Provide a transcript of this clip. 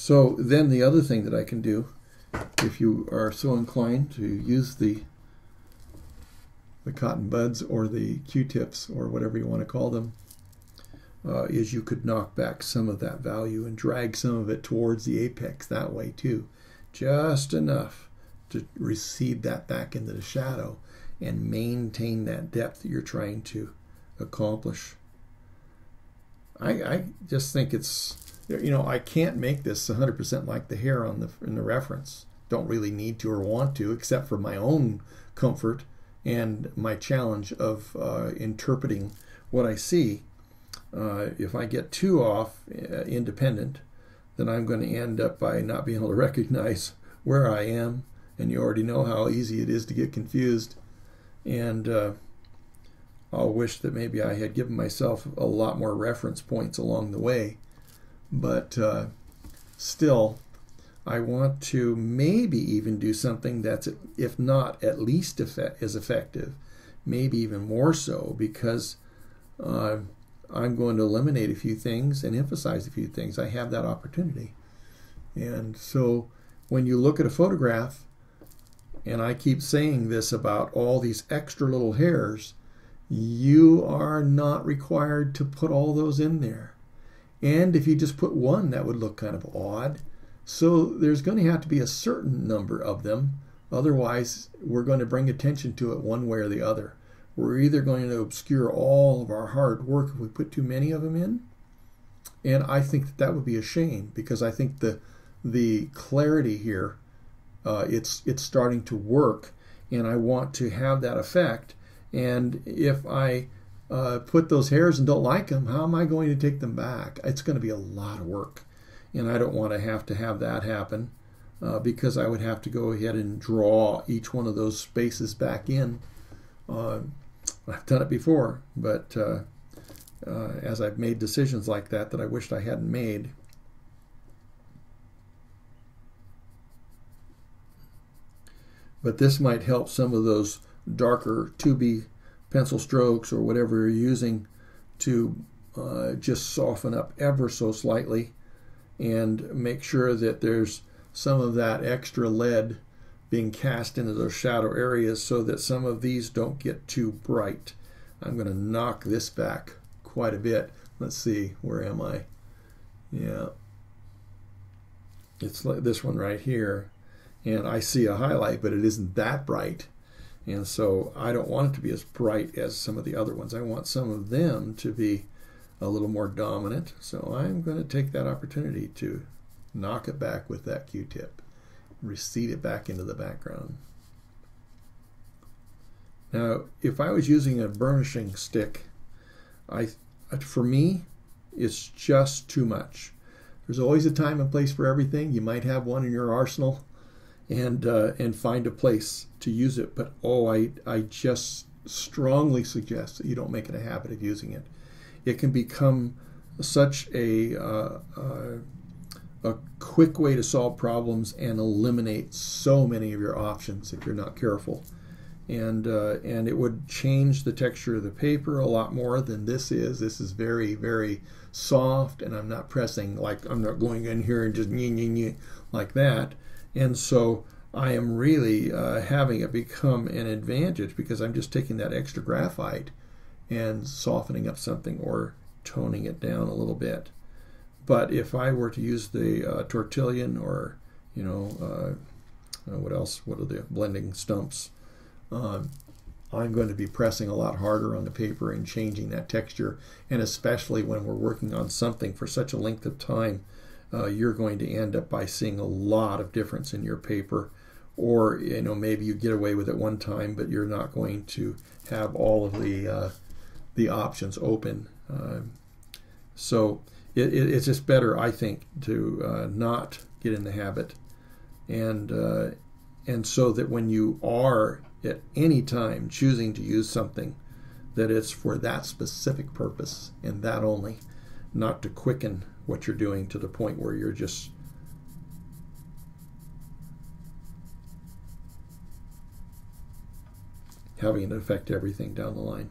So then the other thing that I can do, if you are so inclined to use the cotton buds or the Q-tips or whatever you want to call them, is you could knock back some of that value and drag some of it towards the apex that way too. Just enough to recede that back into the shadow and maintain that depth that you're trying to accomplish. I just think it's, you know, I can't make this 100% like the hair on in the reference. Don't really need to or want to, except for my own comfort and my challenge of interpreting what I see. If I get too off independent, then I'm going to end up by not being able to recognize where I am, and you already know how easy it is to get confused. And I'll wish that maybe I had given myself a lot more reference points along the way. But still, I want to maybe even do something that's, if not at least as effective, maybe even more so, because I'm going to eliminate a few things and emphasize a few things. I have that opportunity. And so when you look at a photograph, and I keep saying this about all these extra little hairs, you are not required to put all those in there. And if you just put one, that would look kind of odd. So there's going to have to be a certain number of them. Otherwise, we're going to bring attention to it one way or the other. We're either going to obscure all of our hard work if we put too many of them in. And I think that that would be a shame, because I think the clarity here, it's starting to work, and I want to have that effect. And if I put those hairs and don't like them, how am I going to take them back? It's going to be a lot of work, and I don't want to have that happen, because I would have to go ahead and draw each one of those spaces back in. I've done it before, but as I've made decisions like that I wished I hadn't made. But this might help some of those darker 2B pencil strokes or whatever you're using to just soften up ever so slightly and make sure that there's some of that extra lead being cast into those shadow areas so that some of these don't get too bright. I'm going to knock this back quite a bit. Let's see, where am I? Yeah, it's like this one right here. And I see a highlight, but it isn't that bright. And so I don't want it to be as bright as some of the other ones. I want some of them to be a little more dominant. So I'm going to take that opportunity to knock it back with that Q-tip, recede it back into the background. Now, if I was using a burnishing stick, for me, it's just too much. There's always a time and place for everything. You might have one in your arsenal, and find a place to use it. But I just strongly suggest that you don't make it a habit of using it. It can become such a quick way to solve problems and eliminate so many of your options if you're not careful. And it would change the texture of the paper a lot more than this is. This is very, very soft, and I'm not pressing, like I'm not going in here and just like that. And so I am really having it become an advantage, because I'm just taking that extra graphite and softening up something or toning it down a little bit. But if I were to use the tortillion, or, you know, what else? What are the blending stumps? I'm going to be pressing a lot harder on the paper and changing that texture. And especially when we're working on something for such a length of time, you're going to end up by seeing a lot of difference in your paper. Or, you know, maybe you get away with it one time, but you're not going to have all of the options open. So it's just better, I think, to not get in the habit, and so that when you are at any time choosing to use something, that it's for that specific purpose and that only, not to quicken what you're doing to the point where you're just having it affect everything down the line.